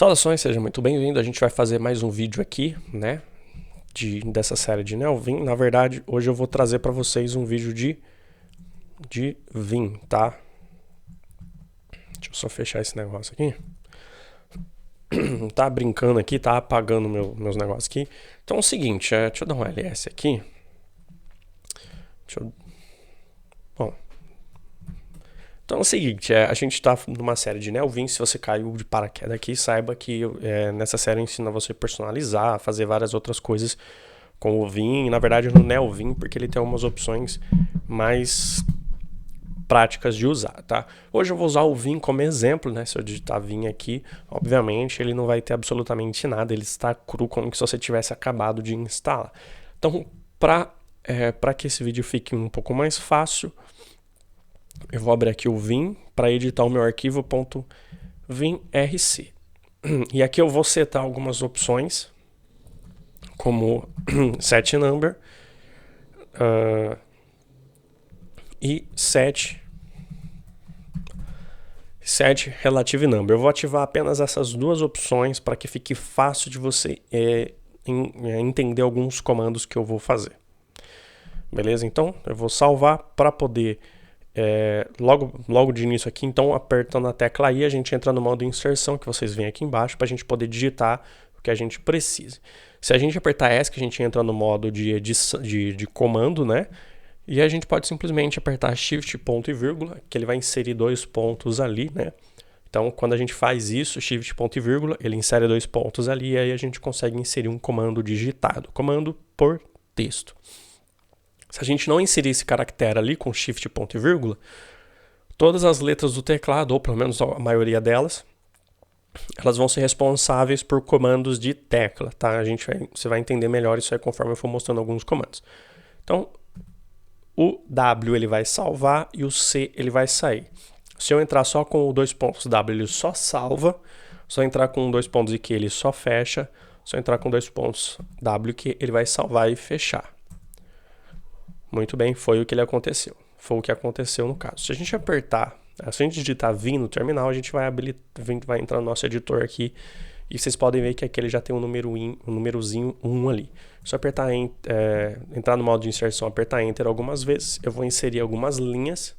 Saudações, seja muito bem-vindo. A gente vai fazer mais um vídeo aqui, né, dessa série de NeoVim. Na verdade, hoje eu vou trazer para vocês um vídeo de Vim, tá? Deixa eu só fechar esse negócio aqui. Tá brincando aqui, tá apagando meus negócios aqui. Então é o seguinte, deixa eu dar um LS aqui. Bom. Então é o seguinte, a gente está numa série de NeoVim. Se você caiu de paraquedas aqui, saiba que nessa série eu ensino a você personalizar, fazer várias outras coisas com o Vim. Na verdade no NeoVim, porque ele tem umas opções mais práticas de usar, tá? Hoje eu vou usar o Vim como exemplo, né? Se eu digitar Vim aqui, obviamente ele não vai ter absolutamente nada, ele está cru como se você tivesse acabado de instalar. Então, para que esse vídeo fique um pouco mais fácil, eu vou abrir aqui o Vim para editar o meu arquivo .vimrc. E aqui eu vou setar algumas opções, como set number e set relative number. Eu vou ativar apenas essas duas opções para que fique fácil de você entender alguns comandos que eu vou fazer. Beleza? Então eu vou salvar para poder logo de início aqui, então apertando a tecla I, a gente entra no modo inserção, que vocês veem aqui embaixo, para a gente poder digitar o que a gente precisa. Se a gente apertar ESC, a gente entra no modo de comando, né? E a gente pode simplesmente apertar Shift, ponto e vírgula, que ele vai inserir dois pontos ali, né? Então, quando a gente faz isso, Shift, ponto e vírgula, ele insere dois pontos ali, e aí a gente consegue inserir um comando digitado, comando por texto. Se a gente não inserir esse caractere ali com Shift, ponto e vírgula, todas as letras do teclado, ou pelo menos a maioria delas, elas vão ser responsáveis por comandos de tecla, tá? Você vai entender melhor isso aí conforme eu for mostrando alguns comandos. Então, o W ele vai salvar e o C ele vai sair. Se eu entrar só com o dois pontos W, ele só salva. Se eu entrar com dois pontos IQ, ele só fecha. Se eu entrar com dois pontos W, ele vai salvar e fechar. Muito bem, foi o que aconteceu. Foi o que aconteceu no caso. Se a gente apertar, se a gente digitar Vim no terminal, a gente vai entrar no nosso editor aqui e vocês podem ver que aqui ele já tem um númerozinho 1 ali. Se eu apertar entrar no modo de inserção, apertar Enter algumas vezes, eu vou inserir algumas linhas.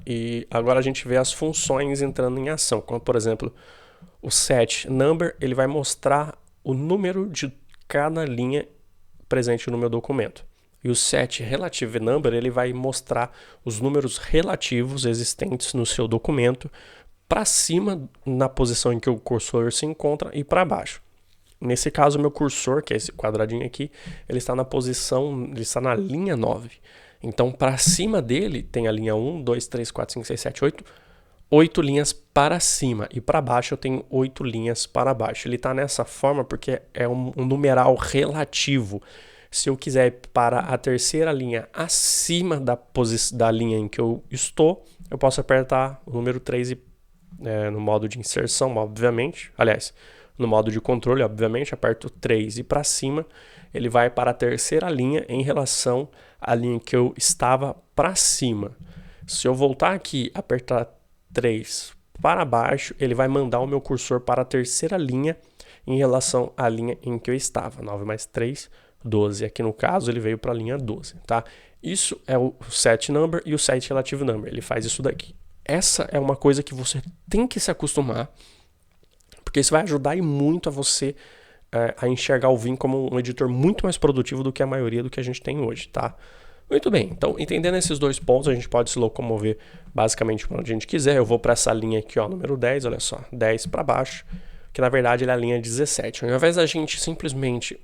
E agora a gente vê as funções entrando em ação, como por exemplo, o set number, ele vai mostrar o número de cada linha presente no meu documento. E o set relative number, ele vai mostrar os números relativos existentes no seu documento para cima na posição em que o cursor se encontra e para baixo. Nesse caso, o meu cursor, que é esse quadradinho aqui, ele está na linha 9. Então, para cima dele tem a linha 1, 2, 3, 4, 5, 6, 7, 8. 8 linhas para cima e para baixo eu tenho 8 linhas para baixo. Ele está nessa forma porque é um numeral relativo. Se eu quiser ir para a terceira linha acima da linha em que eu estou, eu posso apertar o número 3 no modo de inserção, obviamente. Aliás, no modo de controle, obviamente, aperto 3 e para cima, ele vai para a terceira linha em relação à linha que eu estava para cima. Se eu voltar aqui, apertar 3 para baixo, ele vai mandar o meu cursor para a terceira linha em relação à linha em que eu estava. 9 mais 3, 12. Aqui no caso, ele veio para a linha 12, tá? Isso é o set number e o set relative number. Ele faz isso daqui. Essa é uma coisa que você tem que se acostumar, porque isso vai ajudar e muito a você a enxergar o Vim como um editor muito mais produtivo do que a maioria do que a gente tem hoje, tá? Muito bem, então entendendo esses dois pontos, a gente pode se locomover basicamente para onde a gente quiser. Eu vou para essa linha aqui, ó, número 10, olha só, 10 para baixo, que na verdade ele é a linha 17. Ao invés da gente simplesmente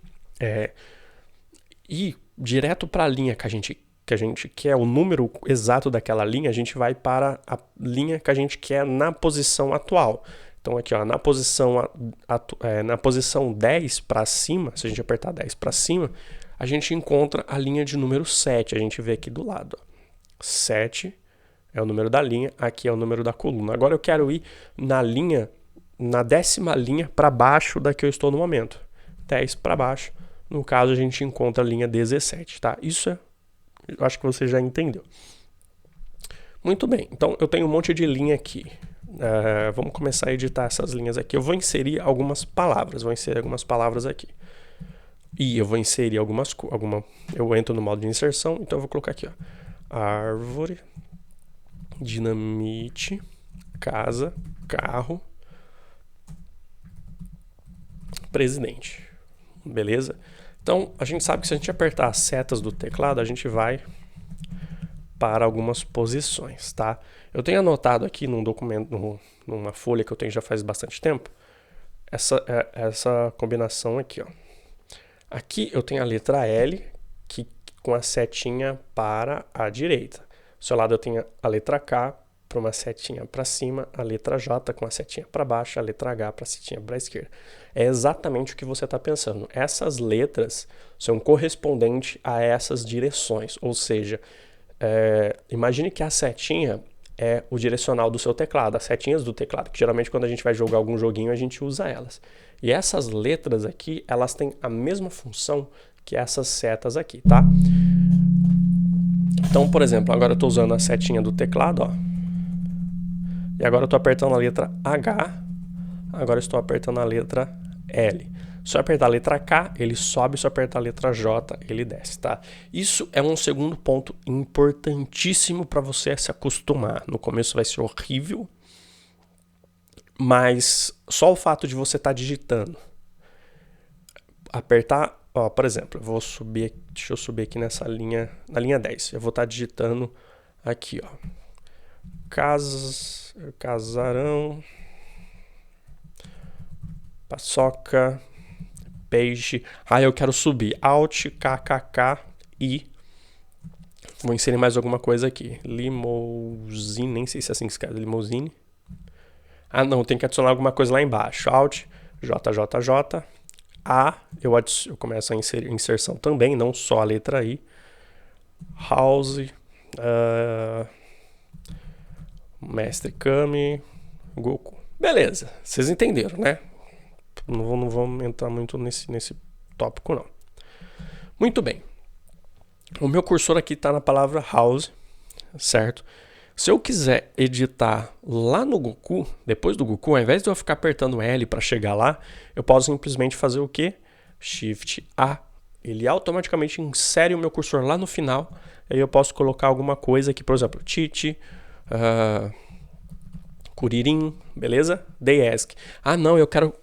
ir direto para a linha que a gente quer, o número exato daquela linha, a gente vai para a linha que a gente quer na posição atual. Então aqui, ó, na posição 10 para cima, se a gente apertar 10 para cima, a gente encontra a linha de número 7. A gente vê aqui do lado, ó. 7 é o número da linha, aqui é o número da coluna. Agora eu quero ir na 10ª linha para baixo da que eu estou no momento. 10 para baixo, no caso a gente encontra a linha 17, tá? Isso eu acho que você já entendeu. Muito bem, então eu tenho um monte de linha aqui. Vamos começar a editar essas linhas aqui. Eu vou inserir algumas palavras, aqui. E eu vou inserir eu entro no modo de inserção, então eu vou colocar aqui, ó, árvore, dinamite, casa, carro, presidente. Beleza? Então, a gente sabe que se a gente apertar as setas do teclado, a gente vai para algumas posições, tá? Eu tenho anotado aqui num documento, numa folha que eu tenho já faz bastante tempo, essa combinação aqui, ó. Aqui eu tenho a letra L, com a setinha para a direita. Do seu lado eu tenho a letra K, para uma setinha para cima, a letra J com a setinha para baixo, a letra H para a setinha para a esquerda. É exatamente o que você está pensando. Essas letras são correspondentes a essas direções, ou seja, imagine que a setinha é o direcional do seu teclado, as setinhas do teclado, que geralmente quando a gente vai jogar algum joguinho a gente usa elas. E essas letras aqui, elas têm a mesma função que essas setas aqui, tá? Então, por exemplo, agora eu estou usando a setinha do teclado, ó. E agora eu estou apertando a letra H, agora eu estou apertando a letra L. Se eu apertar a letra K, ele sobe, se eu apertar a letra J, ele desce, tá? Isso é um segundo ponto importantíssimo para você se acostumar. No começo vai ser horrível, mas só o fato de você estar digitando, apertar, ó, por exemplo, deixa eu subir aqui nessa linha, na linha 10, eu vou estar digitando aqui, ó, casarão, paçoca, peixe. Eu quero subir. Alt, KKK, I. Vou inserir mais alguma coisa aqui. Limousine, nem sei se é assim que se escreve. Limousine. Não, tem que adicionar alguma coisa lá embaixo. Alt, JJJ. A, eu começo a inserção também, não só a letra I. House. Mestre Kami. Goku. Beleza, vocês entenderam, né? Não vamos entrar muito nesse tópico, não. Muito bem. O meu cursor aqui está na palavra house, certo? Se eu quiser editar lá no Goku, depois do Goku, ao invés de eu ficar apertando L para chegar lá, eu posso simplesmente fazer o quê? Shift A. Ele automaticamente insere o meu cursor lá no final. Aí eu posso colocar alguma coisa aqui, por exemplo, Titi, Kuririn, beleza? Desk. Não, eu quero...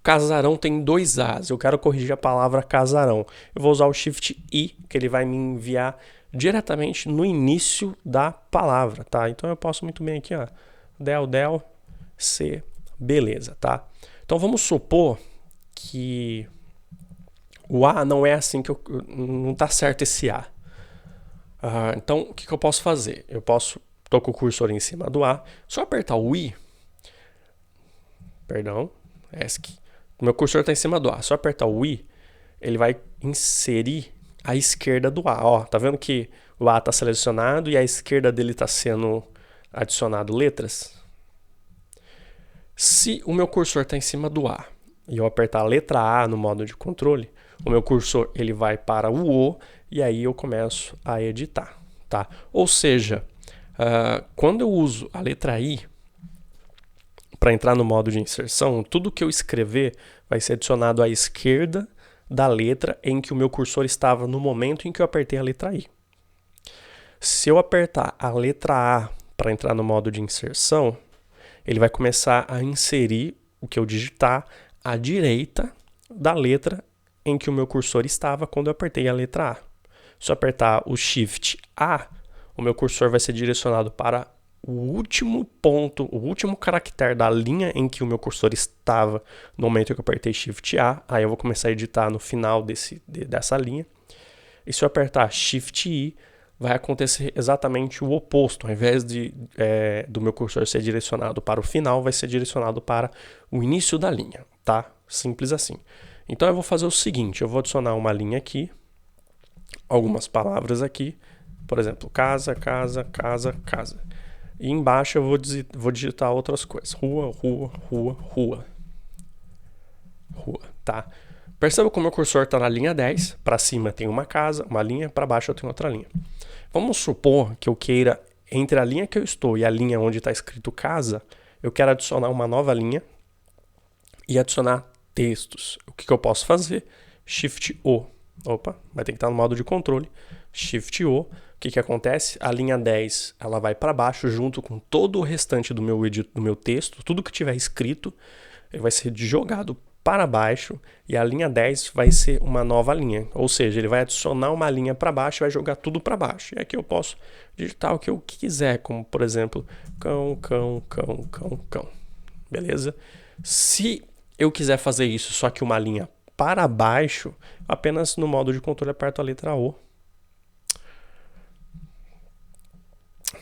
Casarão tem 2 As, eu quero corrigir a palavra casarão. Eu vou usar o Shift I, que ele vai me enviar diretamente no início da palavra, tá? Então eu posso muito bem aqui, ó, del, C, beleza, tá? Então vamos supor que o A não é assim, não tá certo esse A. Então o que eu posso fazer? Tô com o cursor em cima do A, só apertar o I, ESC. O meu cursor está em cima do A. Só apertar o I, ele vai inserir à esquerda do A. Ó, tá vendo que o A está selecionado e à esquerda dele está sendo adicionado letras? Se o meu cursor está em cima do A e eu apertar a letra A no modo de controle, o meu cursor ele vai para o O e aí eu começo a editar, tá? Ou seja, quando eu uso a letra I para entrar no modo de inserção, tudo que eu escrever vai ser adicionado à esquerda da letra em que o meu cursor estava no momento em que eu apertei a letra I. Se eu apertar a letra A para entrar no modo de inserção, ele vai começar a inserir o que eu digitar à direita da letra em que o meu cursor estava quando eu apertei a letra A. Se eu apertar o Shift A, o meu cursor vai ser direcionado para o último ponto, o último caractere da linha em que o meu cursor estava no momento em que eu apertei Shift A. Aí eu vou começar a editar no final dessa linha. E se eu apertar Shift I, vai acontecer exatamente o oposto. Ao invés do meu cursor ser direcionado para o final, vai ser direcionado para o início da linha, tá? Simples assim. Então eu vou fazer o seguinte, eu vou adicionar uma linha aqui, algumas palavras aqui, por exemplo, casa, casa, casa, casa. E embaixo eu vou digitar outras coisas. Rua, rua, rua, rua. Rua, tá? Perceba como o meu cursor está na linha 10. Para cima tem uma casa, uma linha. Para baixo eu tenho outra linha. Vamos supor que eu queira, entre a linha que eu estou e a linha onde está escrito casa, eu quero adicionar uma nova linha e adicionar textos. O que eu posso fazer? Shift-O. Opa, vai ter que estar no modo de controle. Shift-O. O que acontece? A linha 10 ela vai para baixo junto com todo o restante do meu texto. Tudo que tiver escrito ele vai ser jogado para baixo e a linha 10 vai ser uma nova linha. Ou seja, ele vai adicionar uma linha para baixo e vai jogar tudo para baixo. E aqui eu posso digitar o que eu quiser, como por exemplo, cão, cão, cão, cão, cão. Beleza? Se eu quiser fazer isso, só que uma linha para baixo, apenas no modo de controle aperto a letra O.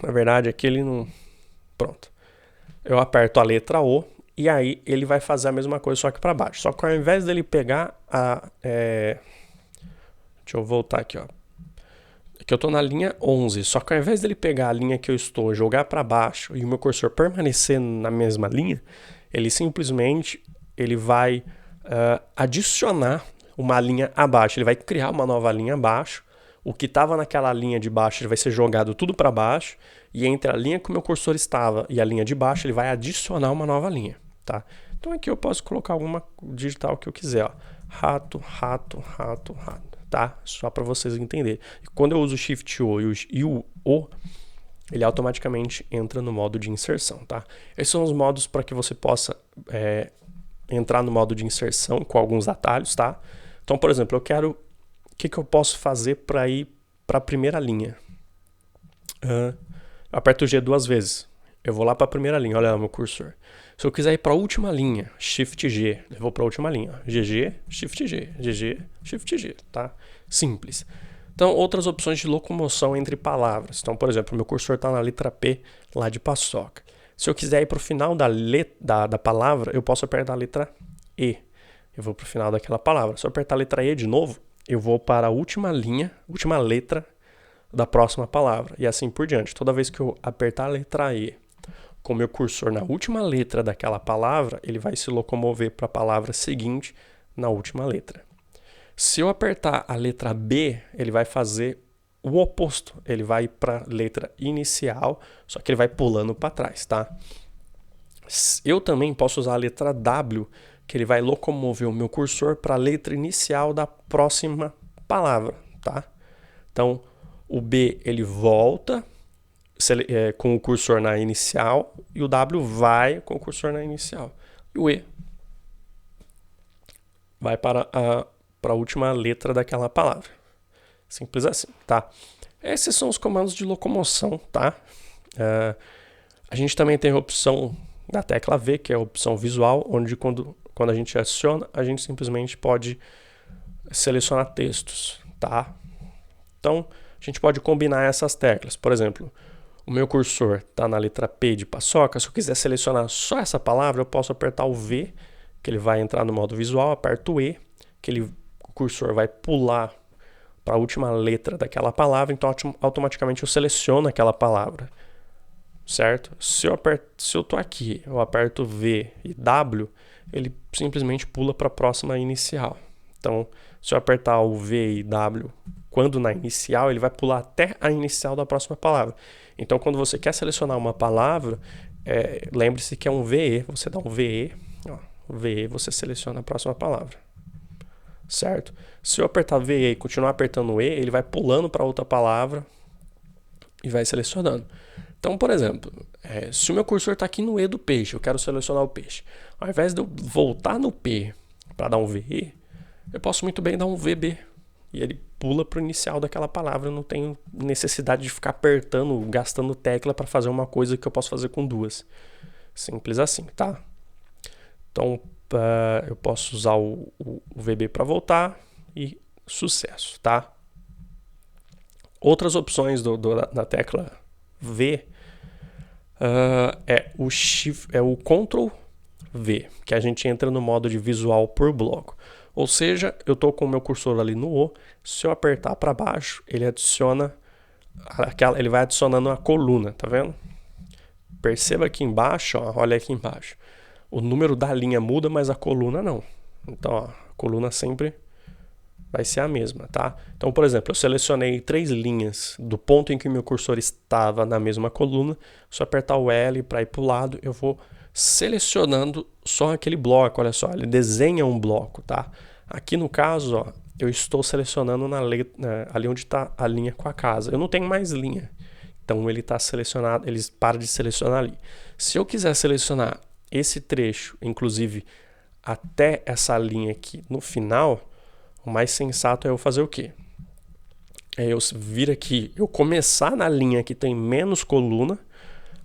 Na verdade, aqui ele não... Pronto. Eu aperto a letra O e aí ele vai fazer a mesma coisa, só que para baixo. Só que ao invés dele pegar a... Deixa eu voltar aqui, ó. Aqui eu estou na linha 11, só que ao invés dele pegar a linha que eu estou, jogar para baixo e o meu cursor permanecer na mesma linha, ele simplesmente vai adicionar uma linha abaixo. Ele vai criar uma nova linha abaixo. O que estava naquela linha de baixo ele vai ser jogado tudo para baixo. E entre a linha que o meu cursor estava e a linha de baixo, ele vai adicionar uma nova linha. Tá? Então aqui eu posso colocar alguma digital que eu quiser. Ó. Rato, rato, rato, rato. Tá? Só para vocês entenderem. E quando eu uso o Shift-O e o O, ele automaticamente entra no modo de inserção. Tá? Esses são os modos para que você possa entrar no modo de inserção com alguns atalhos. Tá? Então, por exemplo, eu quero... O que eu posso fazer para ir para a primeira linha? Eu aperto o G 2 vezes. Eu vou lá para a primeira linha. Olha lá o meu cursor. Se eu quiser ir para a última linha, Shift G, eu vou para a última linha. GG, Shift G, GG, Shift G, tá? Simples. Então, outras opções de locomoção entre palavras. Então, por exemplo, meu cursor está na letra P lá de paçoca. Se eu quiser ir para o final da palavra, eu posso apertar a letra E. Eu vou para o final daquela palavra. Se eu apertar a letra E de novo, eu vou para a última linha, última letra da próxima palavra. E assim por diante. Toda vez que eu apertar a letra E com o meu cursor na última letra daquela palavra, ele vai se locomover para a palavra seguinte na última letra. Se eu apertar a letra B, ele vai fazer o oposto. Ele vai para a letra inicial, só que ele vai pulando para trás, tá? Eu também posso usar a letra W, que ele vai locomover o meu cursor para a letra inicial da próxima palavra, tá? Então, o B ele volta com o cursor na inicial e o W vai com o cursor na inicial. E o E vai para a última letra daquela palavra. Simples assim, tá? Esses são os comandos de locomoção, tá? A gente também tem a opção da tecla V, que é a opção visual, onde quando a gente adiciona, a gente simplesmente pode selecionar textos, tá? Então, a gente pode combinar essas teclas. Por exemplo, o meu cursor está na letra P de paçoca. Se eu quiser selecionar só essa palavra, eu posso apertar o V, que ele vai entrar no modo visual, aperto o E, que o cursor vai pular para a última letra daquela palavra, então automaticamente eu seleciono aquela palavra, certo? Se eu estou aqui, eu aperto V e W, ele simplesmente pula para a próxima inicial. Então, se eu apertar o V e W quando na inicial, ele vai pular até a inicial da próxima palavra. Então, quando você quer selecionar uma palavra, lembre-se que é um VE, você dá um VE, ó, VE, você seleciona a próxima palavra, certo? Se eu apertar VE e continuar apertando o E, ele vai pulando para outra palavra e vai selecionando. Então, por exemplo, se o meu cursor está aqui no E do peixe, eu quero selecionar o peixe. Ao invés de eu voltar no P para dar um VE, eu posso muito bem dar um VB. E ele pula para o inicial daquela palavra. Eu não tenho necessidade de ficar apertando, gastando tecla para fazer uma coisa que eu posso fazer com duas. Simples assim, tá? Então, eu posso usar o VB para voltar e sucesso, tá? Outras opções da tecla V é o Ctrl V, que a gente entra no modo de visual por bloco. Ou seja, eu estou com o meu cursor ali no O, se eu apertar para baixo, ele vai adicionando a coluna, tá vendo? Perceba aqui embaixo, ó, olha aqui embaixo. O número da linha muda, mas a coluna não. Então, ó, a coluna sempre vai ser a mesma, tá? Então, por exemplo, eu selecionei 3 linhas do ponto em que o meu cursor estava na mesma coluna. Se eu apertar o L para ir para o lado, eu vou selecionando só aquele bloco. Olha só, ele desenha um bloco, tá? Aqui no caso, ó, eu estou selecionando ali onde está a linha com a casa. Eu não tenho mais linha, então ele está selecionado, ele para de selecionar ali. Se eu quiser selecionar esse trecho, inclusive até essa linha aqui no final, o mais sensato é eu fazer o quê? É eu vir aqui, eu começar na linha que tem menos coluna,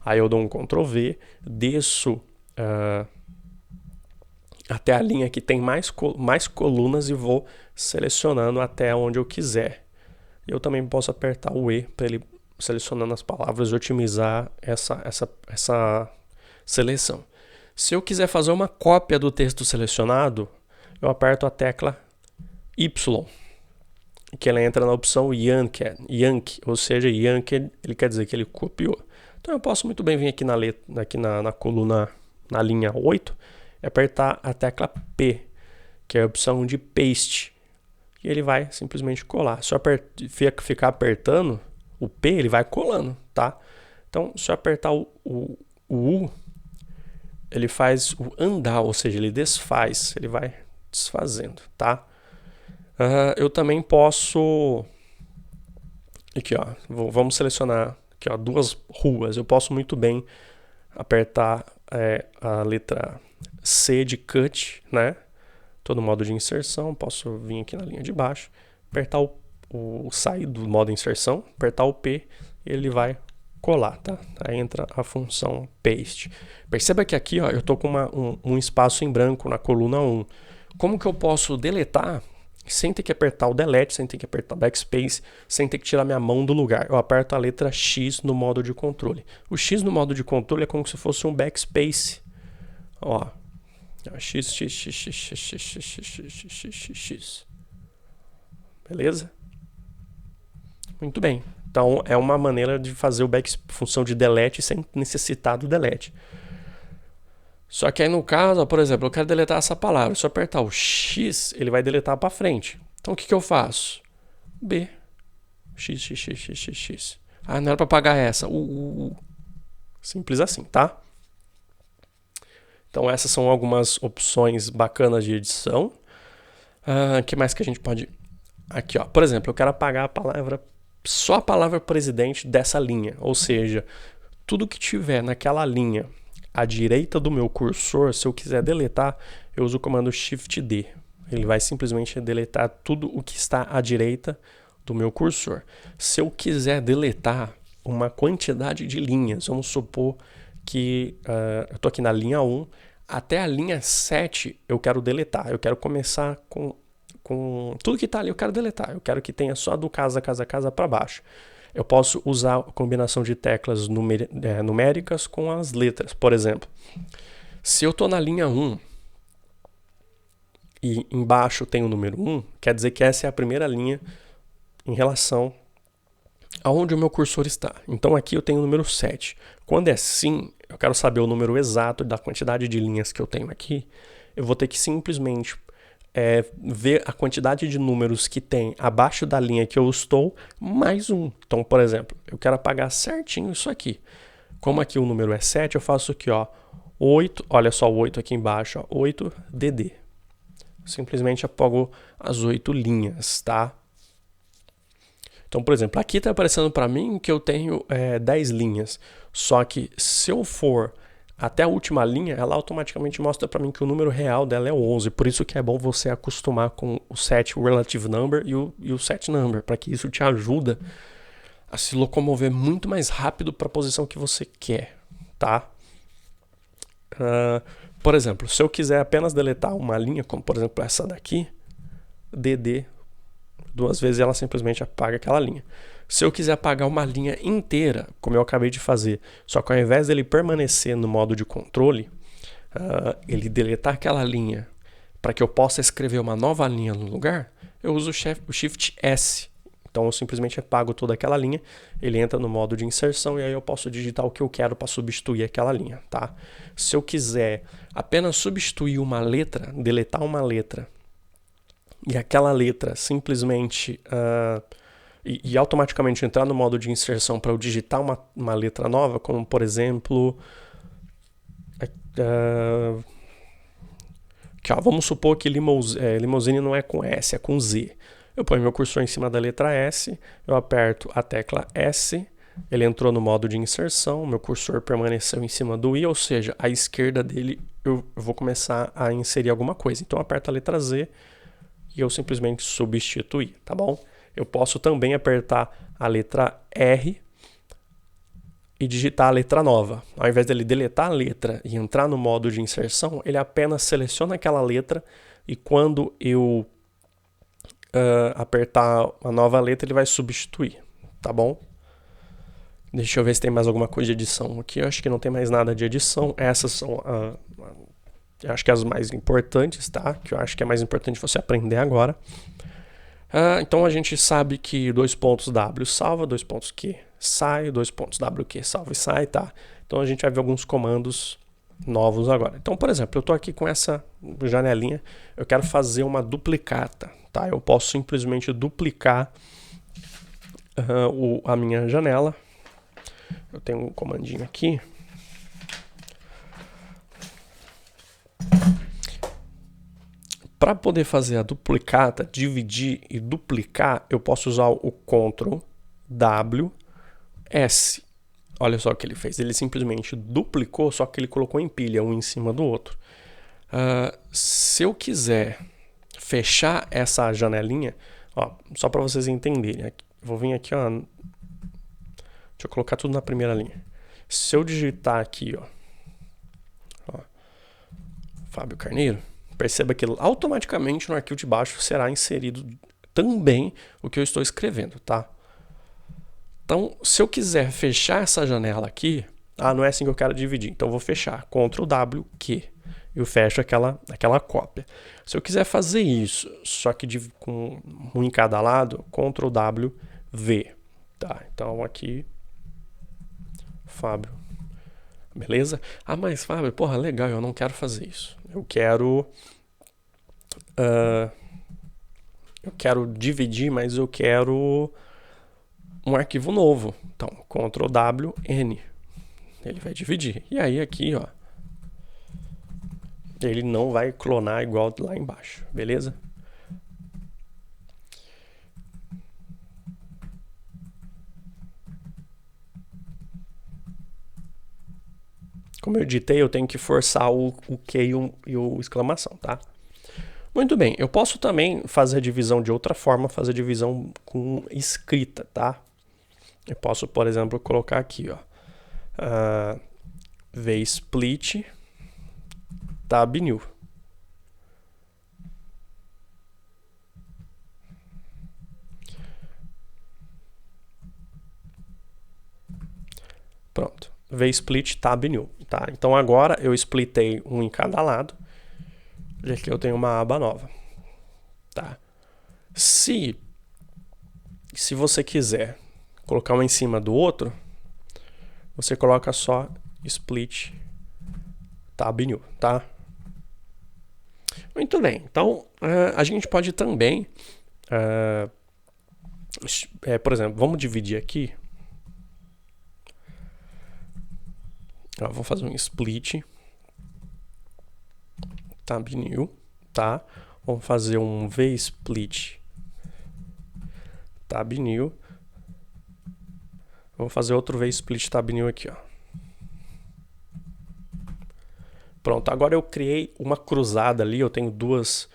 aí eu dou um Ctrl V, desço até a linha que tem mais colunas e vou selecionando até onde eu quiser. Eu também posso apertar o E para ele selecionando as palavras e otimizar essa seleção. Se eu quiser fazer uma cópia do texto selecionado, eu aperto a tecla Y, que ela entra na opção Yanked, ou seja, Yanked ele quer dizer que ele copiou. Então eu posso muito bem vir aqui na coluna, na linha 8, e apertar a tecla P, que é a opção de Paste, e ele vai simplesmente colar. Se eu ficar apertando o P, ele vai colando, tá? Então, se eu apertar o U, ele faz o undo, ou seja, ele desfaz, ele vai desfazendo, tá? Eu também posso... Aqui, ó, vamos selecionar aqui, ó, 2 ruas. Eu posso muito bem apertar a letra C de Cut, né? Tô no modo de inserção, posso vir aqui na linha de baixo, apertar sair do modo inserção, apertar o P e ele vai colar, tá? Aí entra a função Paste. Perceba que aqui, ó, eu tô com um espaço em branco na coluna 1. Como que eu posso deletar sem ter que apertar o Delete, sem ter que apertar o Backspace, sem ter que tirar minha mão do lugar? Eu aperto a letra X no modo de controle. O X no modo de controle é como se fosse um Backspace. Ó, X. Beleza? Muito bem. Então, é uma maneira de fazer função de delete sem necessitar do delete. Só que aí no caso, ó, por exemplo, eu quero deletar essa palavra. Se eu apertar o X, ele vai deletar para frente. Então, o que eu faço? B. X. Ah, não era para apagar essa. Simples assim, tá? Então, essas são algumas opções bacanas de edição. O que mais que a gente pode... Aqui, ó. Por exemplo, eu quero apagar só a palavra presidente dessa linha. Ou seja, tudo que tiver naquela linha à direita do meu cursor, se eu quiser deletar, eu uso o comando Shift D. Ele vai simplesmente deletar tudo o que está à direita do meu cursor. Se eu quiser deletar uma quantidade de linhas, vamos supor que eu estou aqui na linha 1, até a linha 7 eu quero deletar. Eu quero começar com tudo que está ali, eu quero deletar. Eu quero que tenha só do casa para baixo. Eu posso usar a combinação de teclas numéricas com as letras. Por exemplo, se eu estou na linha 1 e embaixo tem o número 1, quer dizer que essa é a primeira linha em relação aonde o meu cursor está. Então aqui eu tenho o número 7. Quando é assim, eu quero saber o número exato da quantidade de linhas que eu tenho aqui, eu vou ter que simplesmente ver a quantidade de números que tem abaixo da linha que eu estou, mais um. Então, por exemplo, eu quero apagar certinho isso aqui. Como aqui o número é 7, eu faço aqui, ó, 8, olha só o 8 aqui embaixo, ó, 8DD. Simplesmente apago as 8 linhas, tá? Então, por exemplo, aqui está aparecendo para mim que eu tenho 10 linhas. Só que se eu for até a última linha, ela automaticamente mostra para mim que o número real dela é 11. Por isso que é bom você acostumar com o set relative number e o set number, para que isso te ajuda a se locomover muito mais rápido para a posição que você quer, tá? Por exemplo, se eu quiser apenas deletar uma linha, como por exemplo essa daqui, DD, 2 vezes ela simplesmente apaga aquela linha. Se eu quiser apagar uma linha inteira, como eu acabei de fazer, só que ao invés dele permanecer no modo de controle, ele deletar aquela linha para que eu possa escrever uma nova linha no lugar, eu uso o Shift S. Então eu simplesmente apago toda aquela linha, ele entra no modo de inserção e aí eu posso digitar o que eu quero para substituir aquela linha, tá? Se eu quiser apenas substituir uma letra, deletar uma letra, e aquela letra simplesmente e automaticamente entrar no modo de inserção para eu digitar uma letra nova, como por exemplo Aqui, ó, vamos supor que limousine não é com S, é com Z. Eu ponho meu cursor em cima da letra S, eu aperto a tecla S, ele entrou no modo de inserção, meu cursor permaneceu em cima do I, ou seja, à esquerda dele eu vou começar a inserir alguma coisa. Então eu aperto a letra Z e eu simplesmente substituir, tá bom? Eu posso também apertar a letra R e digitar a letra nova. Ao invés dele deletar a letra e entrar no modo de inserção, ele apenas seleciona aquela letra e quando eu apertar a nova letra, ele vai substituir, tá bom? Deixa eu ver se tem mais alguma coisa de edição aqui. Eu acho que não tem mais nada de edição. Essas são, eu acho que as mais importantes, tá? Que eu acho que é mais importante você aprender agora. Então a gente sabe que $W salva, $Q sai, $WQ salva e sai, tá? Então a gente vai ver alguns comandos novos agora. Então, por exemplo, eu estou aqui com essa janelinha, eu quero fazer uma duplicata, tá? Eu posso simplesmente duplicar a minha janela. Eu tenho um comandinho aqui. Para poder fazer a duplicata, dividir e duplicar, eu posso usar o Ctrl W S. Olha só o que ele fez. Ele simplesmente duplicou, só que ele colocou em pilha, um em cima do outro. Se eu quiser fechar essa janelinha, ó, só para vocês entenderem, vou vir aqui, ó, deixa eu colocar tudo na primeira linha. Se eu digitar aqui, ó, Fábio Carneiro, perceba que automaticamente no arquivo de baixo será inserido também o que eu estou escrevendo, tá? Então, se eu quiser fechar essa janela aqui, não é assim que eu quero dividir, então eu vou fechar, Ctrl W, Q, eu fecho aquela cópia. Se eu quiser fazer isso, só que com um em cada lado, Ctrl W, V, tá? Então aqui, Fábio, beleza? Mas Fábio, porra, legal, eu não quero fazer isso. Eu quero dividir, mas eu quero um arquivo novo. Então, Ctrl W, N. Ele vai dividir. E aí aqui, ó, ele não vai clonar igual lá embaixo, beleza? Como eu digitei, eu tenho que forçar o Q e o exclamação, tá? Muito bem, eu posso também fazer a divisão de outra forma, fazer a divisão com escrita, tá? Eu posso, por exemplo, colocar aqui, ó, vsplit tab new. Pronto, vsplit tab new, tá? Então agora eu splitei um em cada lado, e aqui eu tenho uma aba nova, tá? Se você quiser colocar um em cima do outro, você coloca só split tab new, tá? Muito bem, então a gente pode também, por exemplo, vamos dividir aqui. Vamos fazer um split tab new, tá? Vamos fazer um vsplit tab new. Vou fazer outro vsplit tab new aqui, ó. Pronto, agora eu criei uma cruzada ali, eu tenho duas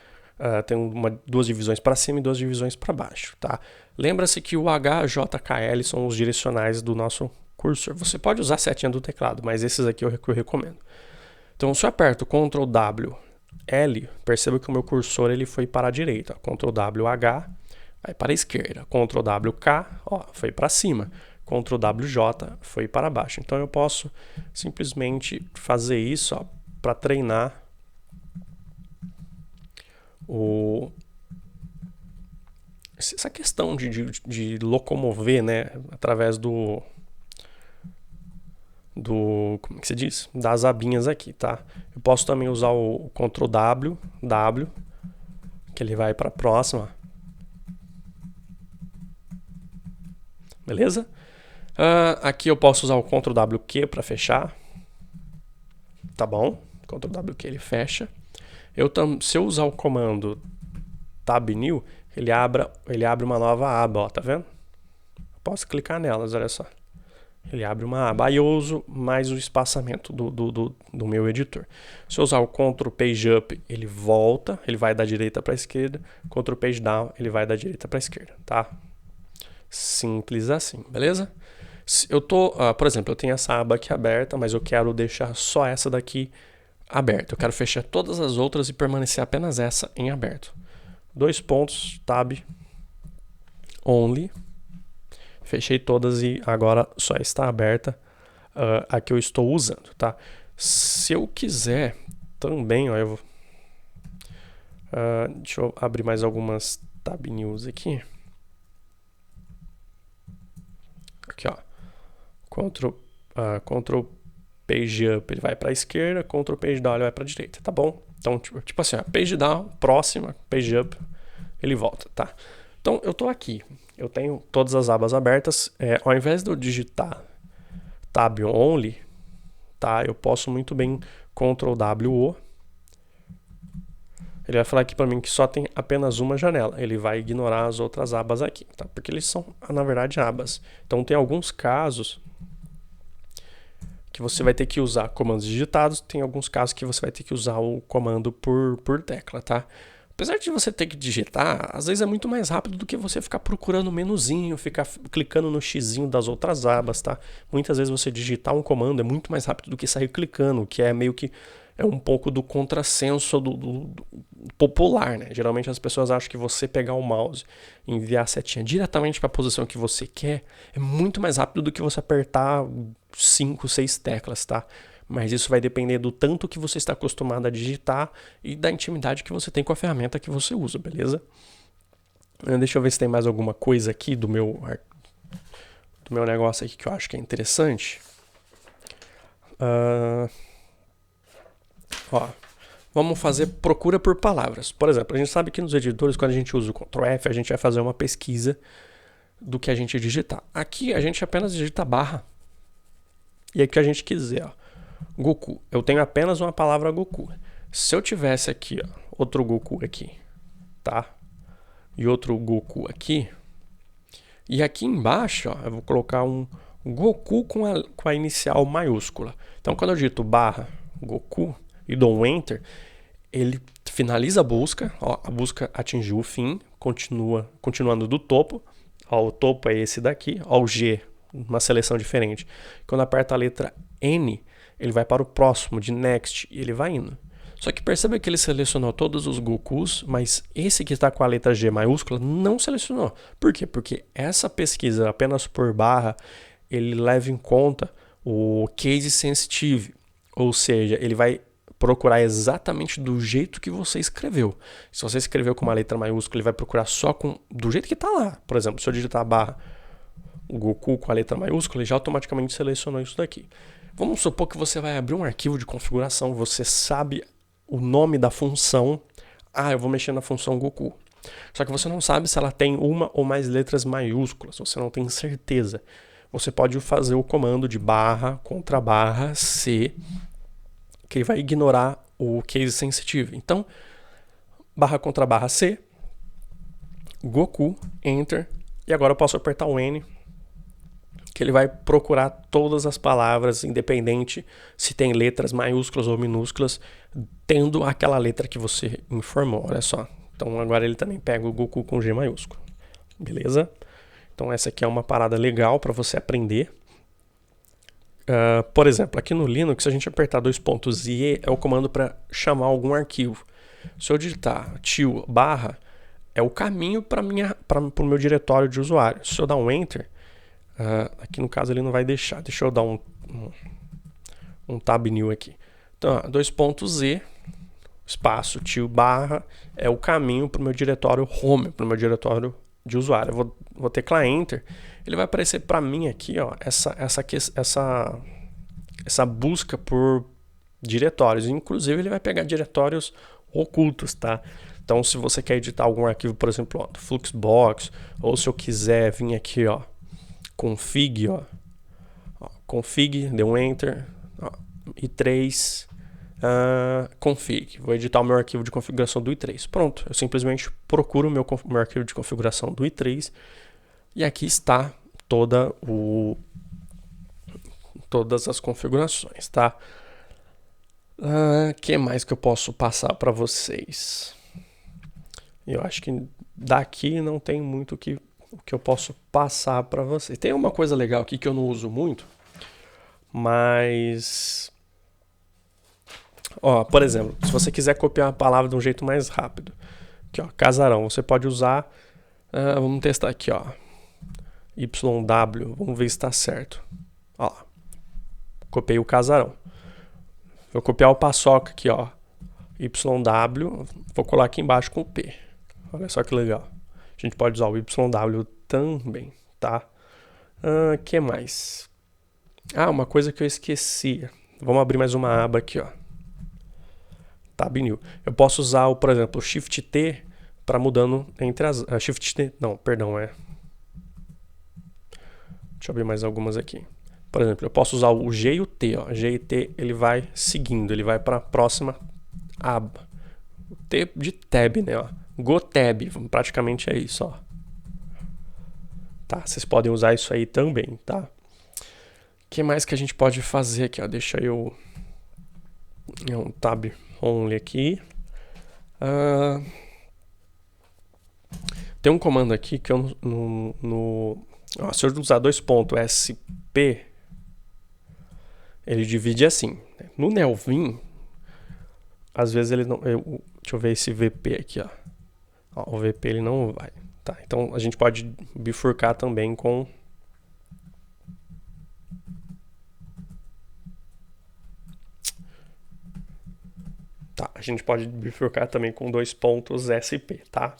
divisões para cima e duas divisões para baixo, tá? Lembra-se que o H, J, K, L são os direcionais do nosso cursor. Você pode usar a setinha do teclado, mas esses aqui eu recomendo. Então, se eu aperto Ctrl W, L, perceba que o meu cursor ele foi para a direita. Ctrl W, H, vai para a esquerda. Ctrl W, K, ó, foi para cima. Ctrl W, J, foi para baixo. Então, eu posso simplesmente fazer isso, ó, para treinar essa questão de locomover, né, através como é que se diz? Das abinhas aqui, tá? Eu posso também usar o Ctrl W, que ele vai para a próxima. Beleza? Aqui eu posso usar o Ctrl WQ para fechar. tá bom? Ctrl W que ele fecha. Se eu usar o comando Tab New, ele abre uma nova aba, ó, tá vendo? Posso clicar nelas, olha só. Ele abre uma aba. Aí eu uso mais o espaçamento do meu editor. Se eu usar o Ctrl Page Up, ele volta, ele vai da direita para a esquerda. Ctrl Page Down, ele vai da direita para a esquerda, tá? Simples assim, beleza? Por exemplo, eu tenho essa aba aqui aberta, mas eu quero deixar só essa daqui aberta. Eu quero fechar todas as outras e permanecer apenas essa em aberto. 2 pontos, Tab, Only. Fechei todas e agora só está aberta a que eu estou usando, tá? Se eu quiser também, ó, eu vou... deixa eu abrir mais algumas Tab News aqui. Aqui, ó. Ctrl Page Up, ele vai para a esquerda, Ctrl Page Down, ele vai para a direita, tá bom? Então, tipo assim, ó, Page Down, próxima, Page Up, ele volta, tá? Então, eu tô aqui, eu tenho todas as abas abertas, ao invés de eu digitar Tab Only, tá? Eu posso muito bem Ctrl W, ele vai falar aqui para mim que só tem apenas uma janela, ele vai ignorar as outras abas aqui, tá? Porque eles são, na verdade, abas. Então, tem alguns casos que você vai ter que usar comandos digitados, tem alguns casos que você vai ter que usar o comando por tecla, tá? Apesar de você ter que digitar, às vezes é muito mais rápido do que você ficar procurando o menuzinho, ficar clicando no xizinho das outras abas, tá? Muitas vezes você digitar um comando é muito mais rápido do que sair clicando, que é meio que um pouco do contrassenso do popular, né? Geralmente as pessoas acham que você pegar o mouse e enviar a setinha diretamente para a posição que você quer é muito mais rápido do que você apertar 5, 6 teclas, tá? Mas isso vai depender do tanto que você está acostumado a digitar e da intimidade que você tem com a ferramenta que você usa, beleza? Deixa eu ver se tem mais alguma coisa aqui do meu negócio aqui que eu acho que é interessante. Ó, vamos fazer procura por palavras. Por exemplo, a gente sabe que nos editores, quando a gente usa o Ctrl F, a gente vai fazer uma pesquisa do que a gente digitar. Aqui a gente apenas digita barra. E aí o que a gente quiser, ó. Goku. Eu tenho apenas uma palavra Goku. Se eu tivesse aqui, ó, outro Goku aqui, tá? E outro Goku aqui. E aqui embaixo, ó, eu vou colocar um Goku com a inicial maiúscula. Então, quando eu digito barra Goku e dou um Enter, ele finaliza a busca. Ó, a busca atingiu o fim, continuando do topo. Ó, o topo é esse daqui. Ó, o G, uma seleção diferente. Quando aperta a letra N, ele vai para o próximo, de Next, e ele vai indo. Só que perceba que ele selecionou todos os Gokus, mas esse que está com a letra G maiúscula não selecionou. Por quê? Porque essa pesquisa apenas por barra, ele leva em conta o case sensitive, ou seja, ele vai procurar exatamente do jeito que você escreveu. Se você escreveu com uma letra maiúscula, ele vai procurar só do jeito que está lá. Por exemplo, se eu digitar barra Goku com a letra maiúscula, ele já automaticamente selecionou isso daqui. Vamos supor que você vai abrir um arquivo de configuração, você sabe o nome da função. Eu vou mexer na função Goku. Só que você não sabe se ela tem uma ou mais letras maiúsculas, você não tem certeza. Você pode fazer o comando de barra contra barra C, que vai ignorar o case sensitive. Então, barra contra barra C, Goku, Enter, e agora eu posso apertar o N, que ele vai procurar todas as palavras, independente se tem letras maiúsculas ou minúsculas, tendo aquela letra que você informou, olha só. Então agora ele também pega o Goku com G maiúsculo, beleza? Então essa aqui é uma parada legal para você aprender. Por exemplo, aqui no Linux, se a gente apertar 2 pontos e E, é o comando para chamar algum arquivo. Se eu digitar til barra, é o caminho para o meu diretório de usuário. Se eu dar um Enter, aqui no caso ele não vai deixar. Deixa eu dar um tab new aqui. Então, 2 pontos Z, espaço til barra, é o caminho para o meu diretório home, para o meu diretório de usuário. Eu vou teclar Enter, ele vai aparecer para mim aqui, ó, essa busca por diretórios. Inclusive ele vai pegar diretórios ocultos, tá? Então, se você quer editar algum arquivo, por exemplo, ó, do Fluxbox, ou se eu quiser vir aqui, ó, config, config, deu um Enter, ó, i3, config. Vou editar o meu arquivo de configuração do i3. Pronto, eu simplesmente procuro o meu arquivo de configuração do i3 e aqui está todas as configurações, tá? Que mais que eu posso passar para vocês? Eu acho que daqui não tem muito o que eu posso passar para vocês. Tem uma coisa legal aqui que eu não uso muito, mas... Ó, por exemplo, se você quiser copiar uma palavra de um jeito mais rápido, aqui ó, casarão, você pode usar, vamos testar aqui ó, YW, vamos ver se está certo. Ó lá, copiei o casarão. Vou copiar o paçoca aqui ó, YW, vou colar aqui embaixo com o P. Olha só que legal. A gente pode usar o YW também, tá? Que mais? Uma coisa que eu esqueci. Vamos abrir mais uma aba aqui ó. Tab New. Eu posso usar, por exemplo, o Shift T para mudando entre as... Shift T, não, perdão, Deixa eu abrir mais algumas aqui. Por exemplo, eu posso usar o G e o T, ó. G e T, ele vai seguindo, ele vai para a próxima aba. O T de Tab, né, ó. Go Tab, praticamente é isso, ó. Tá, vocês podem usar isso aí também, tá? O que mais que a gente pode fazer aqui, ó? Deixa eu... um Tab Only aqui. Tem um comando aqui que eu se eu usar $.sp, ele divide assim. No Nelvin, às vezes ele não... deixa eu ver esse VP aqui, ó. O VP ele não vai. Tá, então a gente pode bifurcar também com... Tá, a gente pode bifurcar também com $.sp, tá?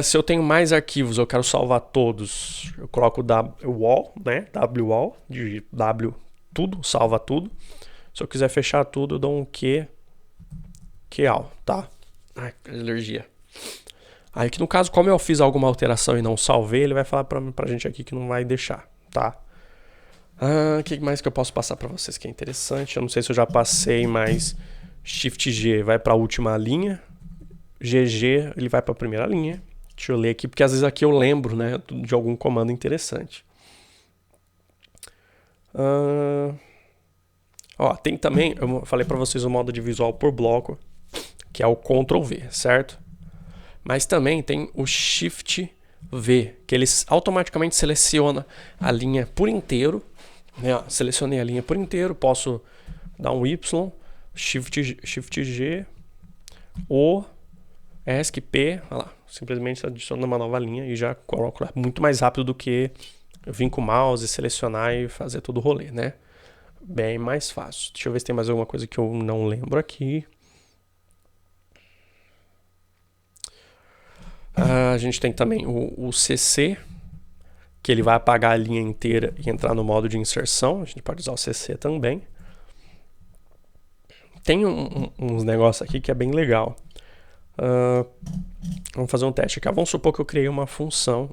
Se eu tenho mais arquivos, eu quero salvar todos, eu coloco wall, né? WAL, de W tudo, salva tudo. Se eu quiser fechar tudo, eu dou um QAL, tá? Ai, alergia. Aí que no caso, como eu fiz alguma alteração e não salvei, ele vai falar pra gente aqui que não vai deixar, tá? O que mais que eu posso passar pra vocês que é interessante? Eu não sei se eu já passei, mas Shift G vai pra última linha. GG, ele vai para a primeira linha. Deixa eu ler aqui, porque às vezes aqui eu lembro, né, de algum comando interessante. Tem também, eu falei para vocês o modo de visual por bloco, que é o Ctrl V, certo? Mas também tem o Shift V, que ele automaticamente seleciona a linha por inteiro. Né, ó, selecionei a linha por inteiro, posso dar um Y, Shift G, O, ESC, P, olha lá, simplesmente adiciona uma nova linha e já coloco lá muito mais rápido do que eu vir com o mouse, selecionar e fazer todo o rolê, né? Bem mais fácil. Deixa eu ver se tem mais alguma coisa que eu não lembro aqui. A gente tem também o CC, que ele vai apagar a linha inteira e entrar no modo de inserção. A gente pode usar o CC também. Tem uns negócios aqui que é bem legal. Vamos fazer um teste aqui. Vamos supor que eu criei uma função.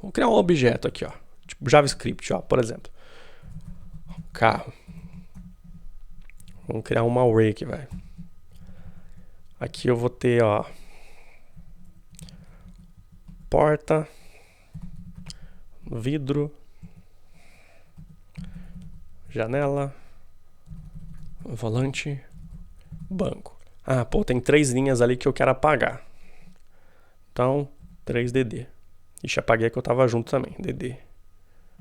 Vou criar um objeto aqui, ó, tipo JavaScript, ó, por exemplo. Carro. Vamos criar uma array aqui, vai. Aqui eu vou ter, ó, porta, vidro, janela, volante, banco. Tem 3 linhas ali que eu quero apagar. Então, 3DD. Ixi, apaguei que eu tava junto também. DD.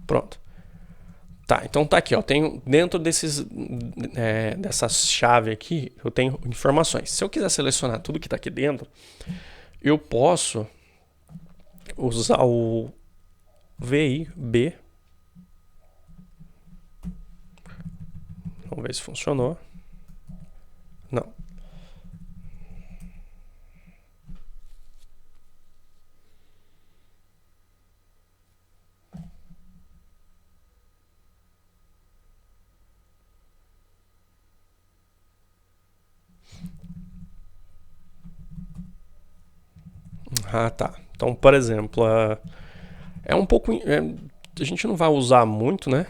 Pronto. Tá, então tá aqui, ó. Tenho dentro dessa chave aqui, eu tenho informações. Se eu quiser selecionar tudo que tá aqui dentro, eu posso usar o VIB. Vamos ver se funcionou. Não. Tá. Então, por exemplo, é um pouco... a gente não vai usar muito, né?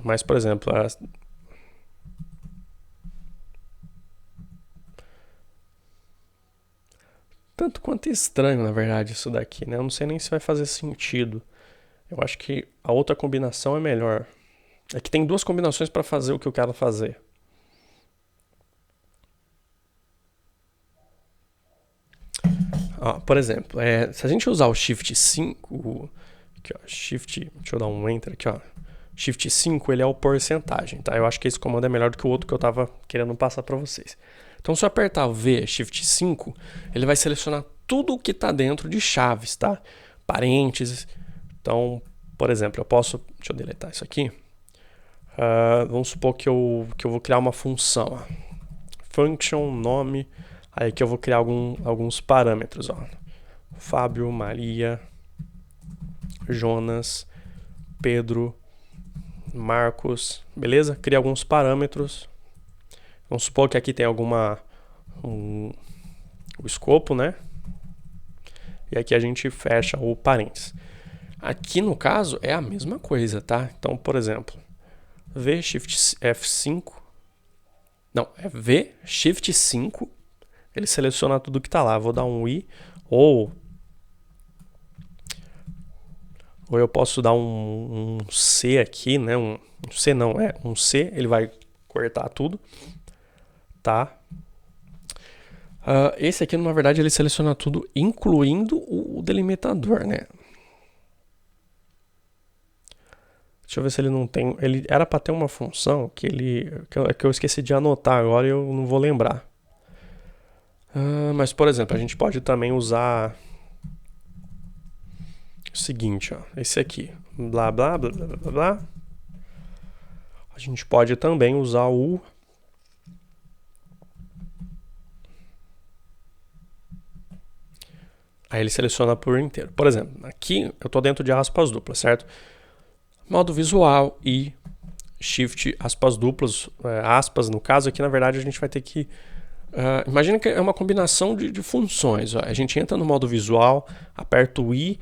Mas, por exemplo, tanto quanto estranho, na verdade, isso daqui, né? Eu não sei nem se vai fazer sentido. Eu acho que a outra combinação é melhor. É que tem duas combinações para fazer o que eu quero fazer. Ó, por exemplo, se a gente usar o Shift 5, aqui, ó, Shift, deixa eu dar um Enter aqui, ó. Shift 5, ele é o porcentagem, tá? Eu acho que esse comando é melhor do que o outro que eu tava querendo passar para vocês. Então, se eu apertar o V, Shift 5, ele vai selecionar tudo o que está dentro de chaves, tá? Parênteses. Então, por exemplo, eu posso... Deixa eu deletar isso aqui. Vamos supor que eu vou criar uma função. Ó. Function, nome. Aí que eu vou criar alguns parâmetros. Ó. Fábio, Maria, Jonas, Pedro, Marcos. Beleza? Cria alguns parâmetros. Vamos supor que aqui tem o escopo, né? E aqui a gente fecha o parênteses. Aqui no caso é a mesma coisa, tá? Então, por exemplo, V Shift F5. Não, é V Shift 5. Ele seleciona tudo que tá lá. Vou dar um I ou eu posso dar um C aqui, né? Um C não, um C. Ele vai cortar tudo. Tá? Esse aqui, na verdade, ele seleciona tudo, incluindo o delimitador, né? Deixa eu ver se ele não tem... Ele era para ter uma função que eu esqueci de anotar agora e eu não vou lembrar. Mas, por exemplo, a gente pode também usar o seguinte, ó, esse aqui. Blá, blá, blá, blá, blá, blá. A gente pode também usar o... Aí ele seleciona por inteiro. Por exemplo, aqui eu estou dentro de aspas duplas, certo? Modo visual e Shift aspas duplas, aspas no caso aqui, na verdade a gente vai ter que... imagina que é uma combinação de funções. Ó. A gente entra no modo visual, aperta o I,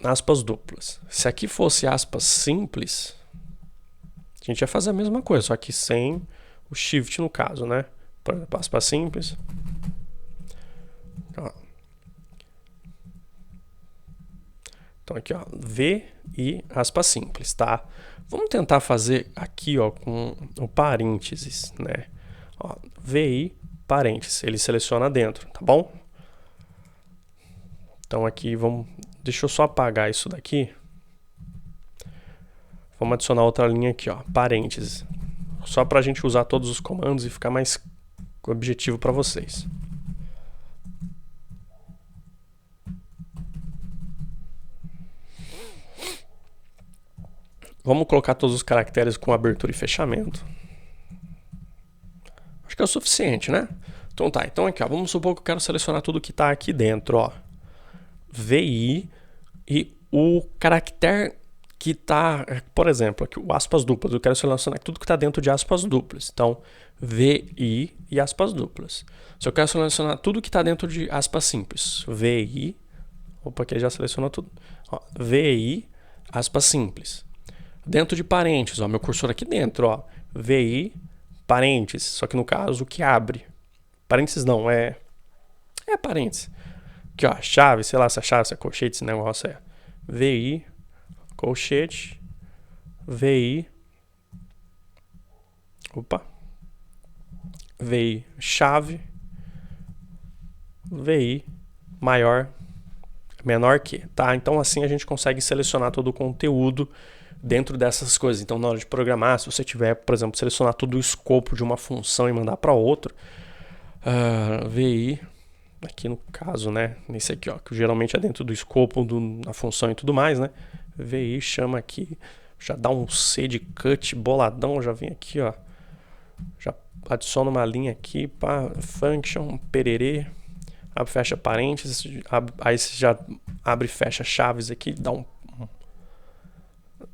aspas duplas. Se aqui fosse aspas simples, a gente ia fazer a mesma coisa, só que sem o Shift no caso, né? Por exemplo, aspas simples. Ó. Então aqui, ó, V e aspas simples, tá? Vamos tentar fazer aqui, ó, com o parênteses, né? Ó, VI, parênteses, ele seleciona dentro, tá bom? Então aqui, deixa eu só apagar isso daqui. Vamos adicionar outra linha aqui, ó, parênteses. Só pra gente usar todos os comandos e ficar mais objetivo para vocês. Vamos colocar todos os caracteres com abertura e fechamento. Acho que é o suficiente, né? Então tá, então aqui, ó, vamos supor que eu quero selecionar tudo que está aqui dentro, ó. VI e o caractere que está, por exemplo, aqui o aspas duplas, eu quero selecionar tudo que está dentro de aspas duplas. Então, VI e aspas duplas. Se eu quero selecionar tudo que está dentro de aspas simples, VI, opa, aqui já selecionou tudo. Ó, VI, aspas simples. Dentro de parênteses, ó, meu cursor aqui dentro, ó, VI, parênteses, só que no caso o que abre. Parênteses não, é parênteses. Aqui, ó, chave, sei lá se é chave, se é colchete, esse negócio é VI, colchete, VI, opa, VI, chave, VI, maior, menor que, tá? Então assim a gente consegue selecionar todo o conteúdo dentro dessas coisas. Então, na hora de programar, se você tiver, por exemplo, selecionar todo o escopo de uma função e mandar para outra, VI, aqui no caso, né, nesse aqui, ó, que geralmente é dentro do escopo da função e tudo mais, né, VI chama aqui, já dá um C de cut boladão, já vem aqui, ó, já adiciona uma linha aqui para function, pererê, abre, fecha parênteses, aí você já abre e fecha chaves aqui, dá um...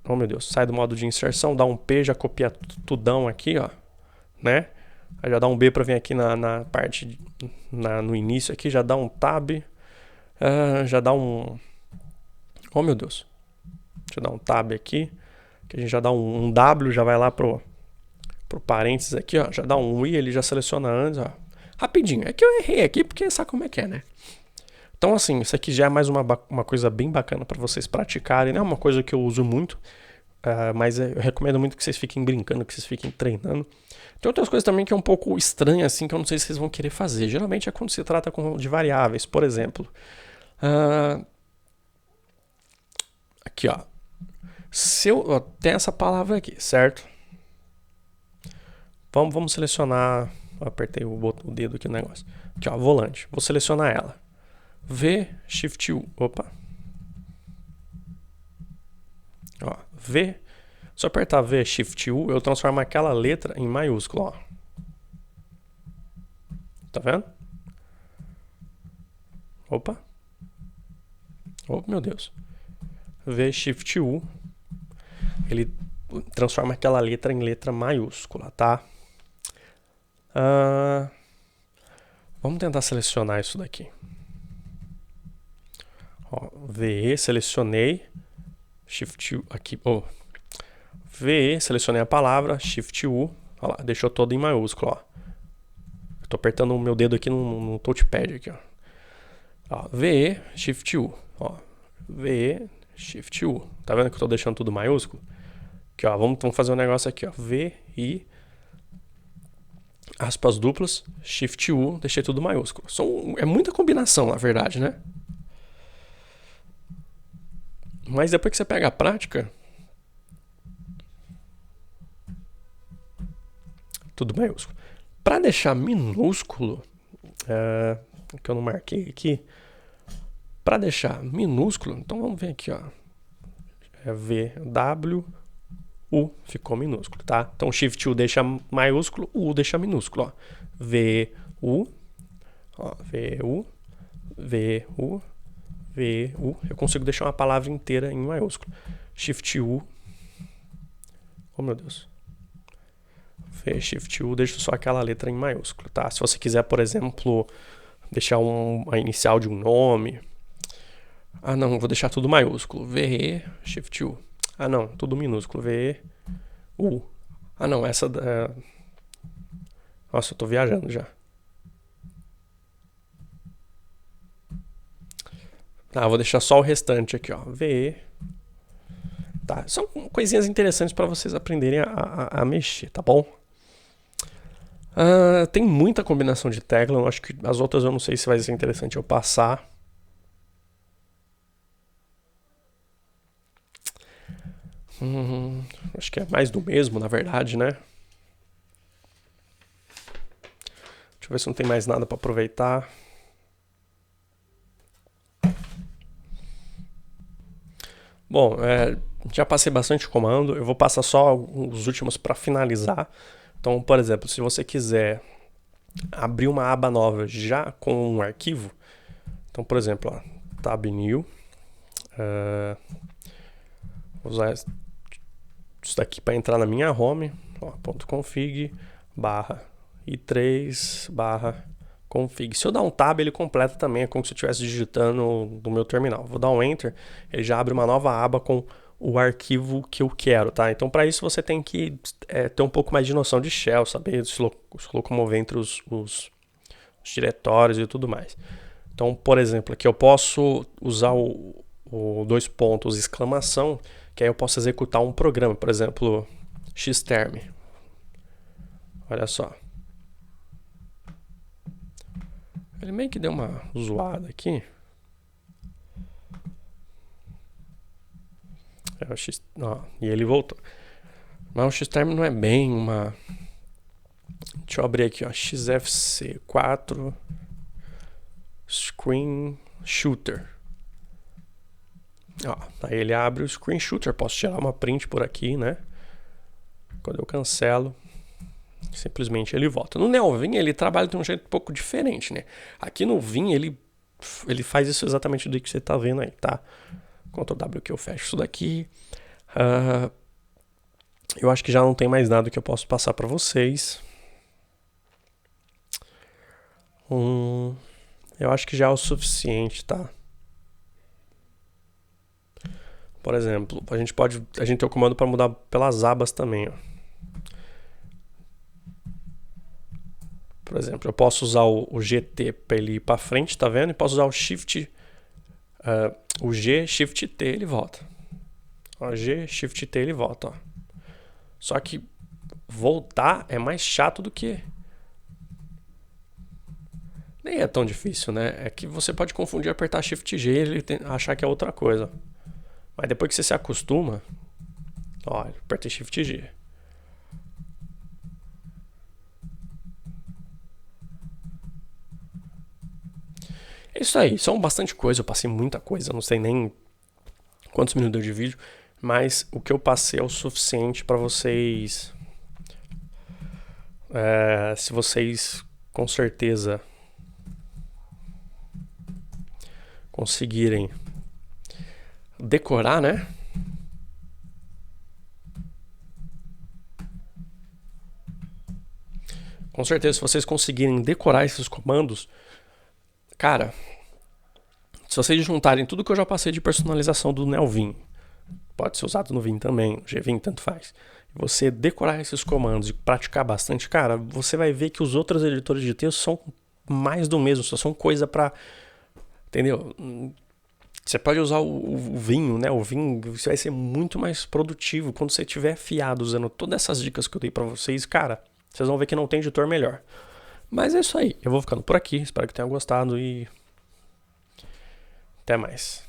Oh, meu Deus, sai do modo de inserção, dá um P, já copia tudão aqui, ó, né? Aí já dá um B para vir aqui na parte, no início aqui, já dá um tab, já dá um... Oh, meu Deus. Deixa eu dar um tab aqui, que a gente já dá um W, já vai lá pro parênteses aqui, ó, já dá um I, ele já seleciona antes, ó. Rapidinho, é que eu errei aqui, porque sabe como é que é, né? Então, assim, isso aqui já é mais uma coisa bem bacana para vocês praticarem. Não é uma coisa que eu uso muito, mas eu recomendo muito que vocês fiquem brincando, que vocês fiquem treinando. Tem outras coisas também que é um pouco estranha, assim, que eu não sei se vocês vão querer fazer. Geralmente é quando se trata de variáveis. Por exemplo, aqui, ó. Se eu tem essa palavra aqui, certo? Vamos selecionar. Apertei o dedo aqui no negócio. Aqui, ó, volante. Vou selecionar ela. V, Shift U. Opa. Ó, V. Se eu apertar V, Shift U, eu transformo aquela letra em maiúsculo, ó. Tá vendo? Opa. Oh, meu Deus. V, Shift U. Ele transforma aquela letra em letra maiúscula, tá? Vamos tentar selecionar isso daqui. Ó, VE, selecionei. Shift U, aqui, VE, selecionei a palavra, Shift U, olha lá, deixou todo em maiúsculo, ó. Eu tô apertando o meu dedo aqui no touchpad aqui, ó. VE, Shift U, ó. VE, Shift U. Tá vendo que eu tô deixando tudo maiúsculo? Aqui, ó, vamos fazer um negócio aqui, ó. VI, aspas duplas, Shift U, deixei tudo maiúsculo. É muita combinação, na verdade, né? Mas depois que você pega a prática, tudo maiúsculo. Para deixar minúsculo, que eu não marquei aqui, para deixar minúsculo, então vamos ver aqui, ó. V, W, U, ficou minúsculo, tá? Então Shift U deixa maiúsculo, U deixa minúsculo, ó. V, U, ó, V, U, V, U, V, U. Eu consigo deixar uma palavra inteira em maiúsculo. Shift U. Oh, meu Deus. V, Shift U, deixo só aquela letra em maiúsculo, tá? Se você quiser, por exemplo, deixar a inicial de um nome. Ah, não, vou deixar tudo maiúsculo. V, Shift U. Ah, não, tudo minúsculo. V, U. Ah, não, essa... Nossa, eu tô viajando já. Ah, vou deixar só o restante aqui, ó. V. Tá, são coisinhas interessantes para vocês aprenderem a mexer, tá bom? Tem muita combinação de tecla. Eu acho que as outras eu não sei se vai ser interessante eu passar. Acho que é mais do mesmo, na verdade, né? Deixa eu ver se não tem mais nada para aproveitar. Bom, já passei bastante comando. Eu vou passar só os últimos para finalizar. Então, por exemplo, se você quiser abrir uma aba nova já com um arquivo, então, por exemplo, ó, Tab New, vou usar isso daqui para entrar na minha home, ó, .config /i3 /config. Se eu dar um tab, ele completa também, é como se eu estivesse digitando no meu terminal. Vou dar um enter, ele já abre uma nova aba com o arquivo que eu quero, tá? Então, para isso você tem que ter um pouco mais de noção de shell, saber se locomover entre os diretórios e tudo mais. Então, por exemplo, aqui eu posso usar o dois pontos, exclamação, que aí eu posso executar um programa, por exemplo, xterm. Olha só. Ele meio que deu uma zoada aqui. E ele voltou. Mas o xterm não é bem uma... Deixa eu abrir aqui, ó. XFC4 Screen Shooter. Ó, aí ele abre o Screen Shooter. Posso tirar uma print por aqui, né? Quando eu cancelo, simplesmente ele volta. No NeoVim ele trabalha de um jeito um pouco diferente, né? Aqui no Vim ele faz isso exatamente do que você tá vendo aí, tá? Ctrl W que eu fecho isso daqui. Eu acho que já não tem mais nada que eu posso passar para vocês. Eu acho que já é o suficiente, tá? Por exemplo, a gente tem o comando para mudar pelas abas também, ó. Por exemplo, eu posso usar o GT para ele ir para frente, tá vendo? E posso usar o Shift, o G, Shift T, ele volta. Ó, G, Shift T, ele volta. Ó. Só que voltar é mais chato do que... Nem é tão difícil, né? É que você pode confundir apertar Shift G e ele achar que é outra coisa. Mas depois que você se acostuma... Ó, eu apertei Shift G. É isso aí, são bastante coisa, eu passei muita coisa, não sei nem quantos minutos deu de vídeo, mas o que eu passei é o suficiente para vocês, se vocês com certeza conseguirem decorar, né? Com certeza, se vocês conseguirem decorar esses comandos, cara, se vocês juntarem tudo que eu já passei de personalização do Nelvin, pode ser usado no Vim também, no Gvim, tanto faz. Você decorar esses comandos e praticar bastante, cara, você vai ver que os outros editores de texto são mais do mesmo, só são coisa pra... Entendeu? Você pode usar o Vim, né? O Vim vai ser muito mais produtivo quando você estiver afiado usando todas essas dicas que eu dei pra vocês, cara. Vocês vão ver que não tem editor melhor. Mas é isso aí. Eu vou ficando por aqui. Espero que tenham gostado e até mais.